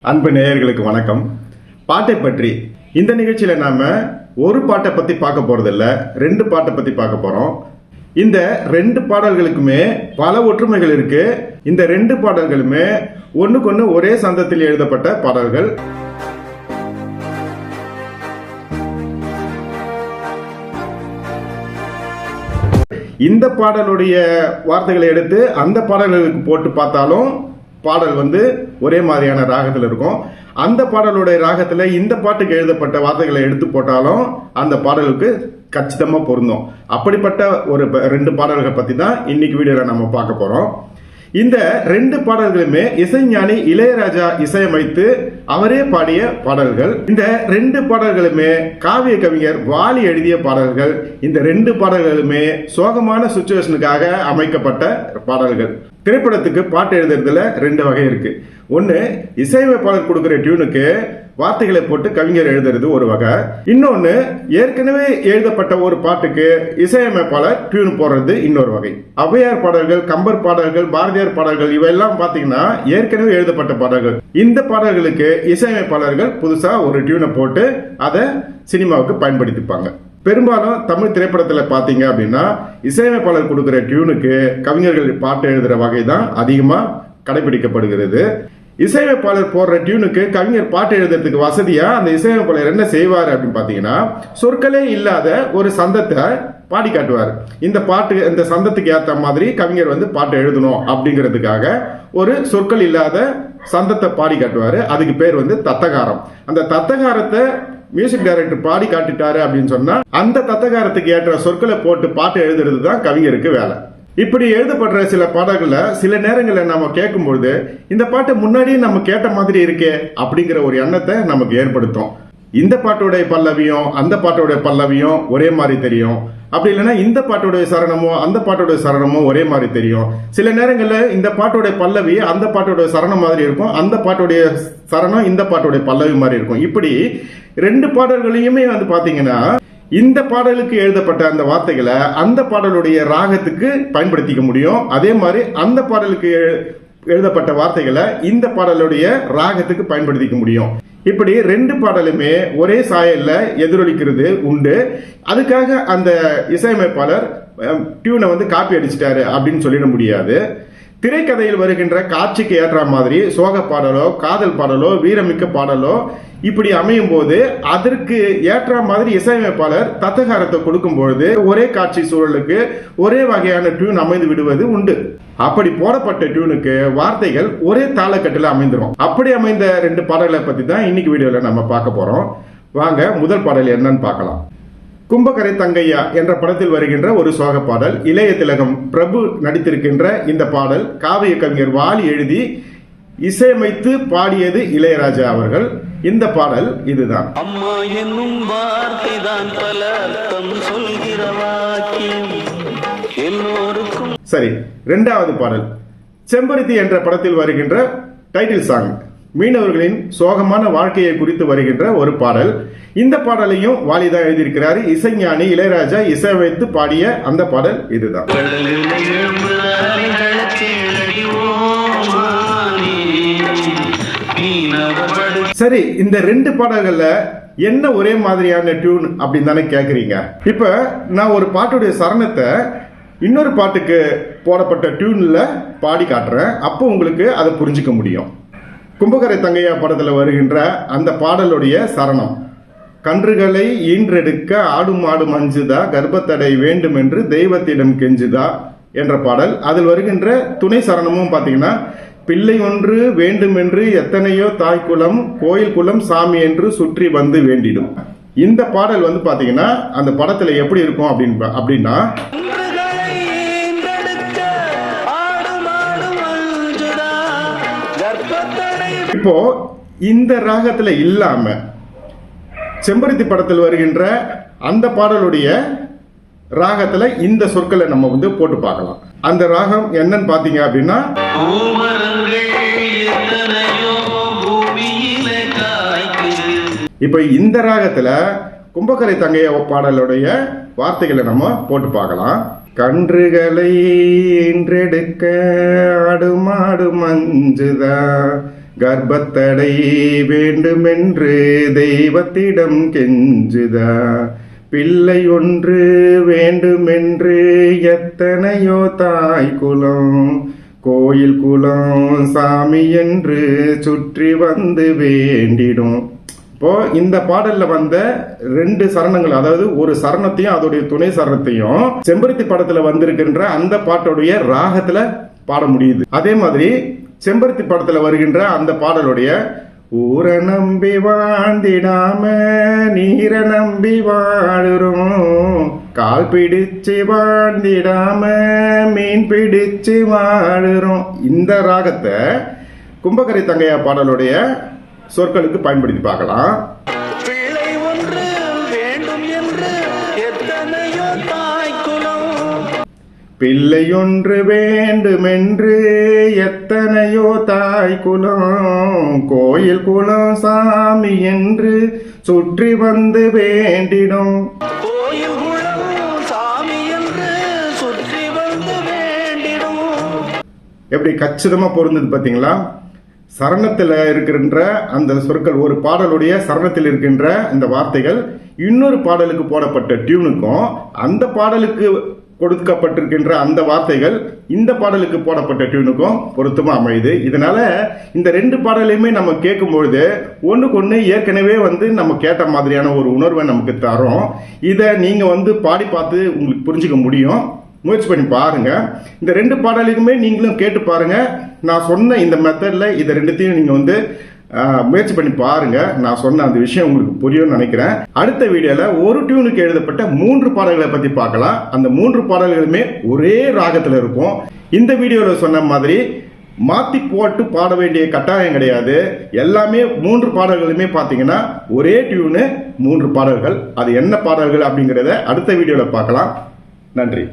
அன்பு நேயர்களுக்கு வணக்கம். பாட்டை பற்றி இந்த நிகழ்ச்சியில நாம ஒரு பாட்டை பத்தி பார்க்க போறதில்ல, ரெண்டு பாட்டை பத்தி பார்க்க போறோம். இந்த ரெண்டு பாடல்களுக்குமே பல ஒற்றுமைகள் இருக்கு. இந்த ரெண்டு பாடல்களுமே ஒண்ணுக்கொன்னு ஒரே சந்தத்தில் எழுதப்பட்ட பாடல்கள். இந்த பாடலுடைய வார்த்தைகளை எடுத்து அந்த பாடல்களுக்கு போட்டு பார்த்தாலும் பாடல் ஒரே மாதிரியான ராகத்தில் இருக்கும். அந்த பாடலுடைய ராகத்துல இந்த பாட்டுக்கு எழுதப்பட்ட வார்த்தைகளை எடுத்து போட்டாலும் அந்த பாடலுக்கு கச்சிதமா பொருந்தும். அப்படிப்பட்ட ஒரு ரெண்டு பாடல்களை பத்தி தான் இன்னைக்கு வீடியோல நம்ம பார்க்க போறோம். இந்த ரெண்டு பாடல்களுமே இசைஞானி இளையராஜா இசையமைத்து அவரே பாடிய பாடல்கள். இந்த ரெண்டு பாடல்களுமே காவிய கவிஞர் வாலி எழுதிய பாடல்கள். இந்த ரெண்டு பாடல்களுமே சோகமான சுச்சுவேஷனுக்காக அமைக்கப்பட்ட பாடல்கள். திரைப்படத்துக்கு பாட்டு எழுதுறதுல ரெண்டு வகை இருக்கு. ஒன்னு இசையமைப்பாளர் கொடுக்கிற டியூனுக்கு வார்த்தைகளை போட்டு கவிஞர் எழுதுறது ஒரு வகை. இன்னொன்னு ஏற்கனவே எழுதப்பட்ட ஒரு பாட்டுக்கு இசையமைப்பாளர் டியூன் போடுறது இன்னொரு வகை. ஔவையார் பாடல்கள், கம்பர் பாடல்கள், பாரதியார் பாடல்கள் இவையெல்லாம் பாத்தீங்கன்னா ஏற்கனவே எழுதப்பட்ட பாடல்கள். இந்த பாடல்களுக்கு இசையமைப்பாளர்கள் புதுசா ஒரு டியூனை போட்டு அதை சினிமாவுக்கு பயன்படுத்திப்பாங்க. பெரும்பாலும் தமிழ் திரைப்படத்துல பாத்தீங்க அப்படின்னா இசையமைப்பாளர் கொடுக்கிற டியூனுக்கு கவிஞர்கள் பாட்டு எழுதுற வகை தான் அதிகமா கடைபிடிக்கப்படுகிறது. இசையமைப்பாளர் போடுற டியூனுக்கு கவிஞர் பாட்டு எழுதுறதுக்கு வசதியா அந்த இசையமைப்பாளர் என்ன செய்வார் அப்படின்னு பாத்தீங்கன்னா சொற்களே இல்லாத ஒரு சந்தத்தை பாடி காட்டுவார். இந்த பாட்டு இந்த சந்தத்துக்கு ஏத்த மாதிரி கவிஞர் பாட்டு எழுதணும் அப்படிங்கிறதுக்காக ஒரு சொற்கள் இல்லாத சந்தத்தை பாடி காட்டுவாரு. அதுக்கு பேர் தத்தகாரம். அந்த தத்தகாரத்தை மியூசிக் டைரக்டர் பாடி காட்டிட்டாரு அப்படின்னு சொன்னா அந்த தத்தகாரத்துக்கு ஏற்ற சொற்களை போட்டு பாட்டு எழுதுறது தான் கவிஞருக்கு வேலை. இப்படி எழுதப்படுற சில பாடல்கள சில நேரங்களில் நாம கேட்கும்பொழுது இந்த பாட்டு முன்னாடியே நம்ம கேட்ட மாதிரி இருக்கே அப்படிங்கிற ஒரு எண்ணத்தை நமக்கு ஏற்படுத்தும். இந்த பாட்டோடைய பல்லவியும் அந்த பாட்டோடைய பல்லவியும் ஒரே மாதிரி தெரியும். அப்படி இல்லைன்னா இந்த பாட்டோடைய சரணமோ அந்த பாட்டோடைய சரணமோ ஒரே மாதிரி தெரியும். சில நேரங்களில் இந்த பாட்டோடைய பல்லவி அந்த பாட்டோடைய சரணம் மாதிரி இருக்கும், அந்த பாட்டோடைய சரணம் இந்த பாட்டோடைய பல்லவி மாதிரி இருக்கும். இப்படி ரெண்டு பாடல்களையுமே பாத்தீங்கன்னா இந்த பாடலுக்கு எழுதப்பட்ட அந்த வார்த்தைகளை அந்த பாடலுடைய ராகத்துக்கு பயன்படுத்திக்க முடியும். அதே மாதிரி அந்த பாடலுக்கு எழுதப்பட்ட வார்த்தைகளை இந்த பாடலுடைய ராகத்துக்கு பயன்படுத்திக்க முடியும். இப்படி ரெண்டு பாடலுமே ஒரே சாயல்ல எதிரொலிக்கிறது உண்டு. அதுக்காக அந்த இசையமைப்பாளர் டியூனை காப்பி அடிச்சிட்டாரு அப்படின்னு சொல்லிட முடியாது. திரைக்கதையில் வருகின்ற காட்சிக்கு ஏற்ற மாதிரி சோக பாடலோ, காதல் பாடலோ, வீரமிக்க பாடலோ இப்படி அமையும் போது அதற்கு ஏற்ற மாதிரி இசையமைப்பாளர் தத்தகாரத்தை கொடுக்கும் பொழுது ஒரே காட்சி சூழலுக்கு ஒரே வகையான டியூன் அமைந்து விடுவது உண்டு. அப்படி போடப்பட்ட டியூனுக்கு வார்த்தைகள் ஒரே தாளக்கட்டில் அமைந்துரும். அப்படி அமைந்த ரெண்டு பாடல்களை பத்தி தான் இன்னைக்கு வீடியோல நம்ம பார்க்க போறோம். வாங்க முதல் பாடல் என்னன்னு பார்க்கலாம். கும்பகரை தங்கையா என்ற படத்தில் வருகின்ற ஒரு சோக பாடல். இளைய திலகம் பிரபு நடித்திருக்கின்ற இந்த பாடல் காவிய கவிஞர் வாலி எழுதி இசையமைத்து பாடியது இளையராஜா அவர்கள். இந்த பாடல் இதுதான். அம்மா என்னும் வார்த்தை தான் பல அர்த்தம் சொல்கிற வாக்கியம் எல்லோருக்கும். சரி, இரண்டாவது பாடல் செம்பருத்தி என்ற படத்தில் வருகின்ற டைட்டில் சாங். மீனவர்களின் சோகமான வாழ்க்கையை குறித்து வருகின்ற ஒரு பாடல். இந்த பாடலையும் வாலிதான் எழுதியிருக்கிறார். இசைஞானி இளையராஜா இசையமைத்து பாடிய அந்த பாடல் இதுதான். சரி, இந்த ரெண்டு பாடல்கள்ல என்ன ஒரே மாதிரியான டியூன் அப்படின்னு தானே கேக்குறீங்க. இப்ப நான் ஒரு பாட்டுடைய சரணத்தை இன்னொரு பாட்டுக்கு போடப்பட்ட டியூன்ல பாடி காட்டுறேன். அப்போ உங்களுக்கு அதை புரிஞ்சுக்க முடியும். கும்பகரை தங்கையா படத்துல வருகின்ற அந்த பாடலுடைய சரணம், கன்றுகளை ஈன்றெடுக்க ஆடும் ஆடும் அஞ்சுதா, கர்ப்பத்தடை வேண்டும் என்று தெய்வத்திடம் கெஞ்சுதா என்ற பாடல். அதில் வருகின்ற துணை சரணமும் பாத்தீங்கன்னா, பிள்ளை ஒன்று வேண்டும் என்று எத்தனையோ தாய்க்குலம் கோயில் குலம் சாமி என்று சுற்றி வந்து வேண்டிடும். இந்த பாடல் பாத்தீங்கன்னா அந்த படத்துல எப்படி இருக்கும் அப்படின்னா இப்போ இந்த ராகத்துல இல்லாம செம்பருத்தி படத்தில் வருகின்ற அந்த பாடலுடைய ராகத்துல இந்த சொற்களை நம்ம போட்டு பார்க்கலாம். அந்த ராகம் என்னன்னு பாத்தீங்க அப்படின்னா, இப்ப இந்த ராகத்துல கும்பகரை தங்கைய பாடலுடைய வார்த்தைகளை நம்ம போட்டு பார்க்கலாம். கன்றுகளை ஈன்றெடுக்க ஆடுமாடு மஞ்சுதா, கர்ப்பத்தடை வேண்டுமென்று தெய்வத்திடம் கெஞ்சுதா, பிள்ளை ஒன்று வேண்டுமென்று எத்தனையோ தாய் குலம், கோயில் குலம் சாமி என்று சுற்றி வந்து வேண்டிடும். இப்போ இந்த பாடல்ல வந்த 2 சரணங்கள், அதாவது ஒரு சரணத்தையும் அதோடைய துணை சரணத்தையும் செம்பருத்தி படத்துல வந்திருக்கின்ற அந்த பாட்டுடைய ராகத்துல பாட முடியுது. அதே மாதிரி செம்பருத்தி படத்துல வருகின்ற அந்த பாடலுடைய ஊர நம்பி வாழ்ந்திடாம நீர நம்பி வாழுறோம், கால் பிடிச்சு வாழ்ந்திடாம மீன் பிடிச்சு வாழுறோம், இந்த ராகத்தை கும்பகரை தங்கையா பாடலுடைய சொற்களுக்கு பயன்படுத்தி பார்க்கலாம். பிள்ளை ஒன்று வேண்டும் என்று எத்தனையோ தாய் குலம், பிள்ளை ஒன்று வேண்டுமென்று எத்தனையோ தாய் குலம், கோயில் குலம் சாமி என்று சுற்றி வந்து வேண்டிடும். கோயில் குலம் சாமி என்று சுற்றி வந்து வேண்டிடும். எப்படி கச்சிதமா பொருந்தது பாத்தீங்களா? சரணத்தில் இருக்கின்ற அந்த சொற்கள், ஒரு பாடலுடைய சரணத்தில் இருக்கின்ற இந்த வார்த்தைகள் இன்னொரு பாடலுக்கு போடப்பட்ட டியூனுக்கும் அந்த பாடலுக்கு கொடுக்கப்பட்டிருக்கின்ற அந்த வார்த்தைகள் இந்த பாடலுக்கு போடப்பட்ட டியூனுக்கும் பொருத்தமா அமையுது. இதனால இந்த 2 பாடலையுமே நம்ம கேட்கும் பொழுது ஒண்ணுக்கு ஒண்ணு ஏற்கனவே நம்ம கேட்ட மாதிரியான ஒரு உணர்வை நமக்கு தரும். இதை நீங்க பாடி பார்த்து உங்களுக்கு புரிஞ்சுக்க முடியும். முயற்சி பண்ணி பாருங்க. இந்த 2 பாடலுக்குமே நீங்களும் கேட்டு பாருங்க. நான் சொன்ன இந்த மெத்தட்ல இதை 2த்தையும் நீங்க முயற்சி பண்ணி பாருங்க. நான் சொன்ன அந்த விஷயம் உங்களுக்கு புரியும்னு நினைக்கிறேன். அடுத்த வீடியோல ஒரு டியூனுக்கு எழுதப்பட்ட 3 பாடல்களை பத்தி பார்க்கலாம். அந்த 3 பாடல்களுமே ஒரே ராகத்துல இருக்கும். இந்த வீடியோல சொன்ன மாதிரி மாத்தி போட்டு பாட வேண்டிய கட்டாயம் கிடையாது. எல்லாமே 3 பாடல்களுமே பாத்தீங்கன்னா ஒரே டியூனு 3 பாடல்கள். அது என்ன பாடல்கள் அப்படிங்கறத அடுத்த வீடியோல பார்க்கலாம். நன்றி.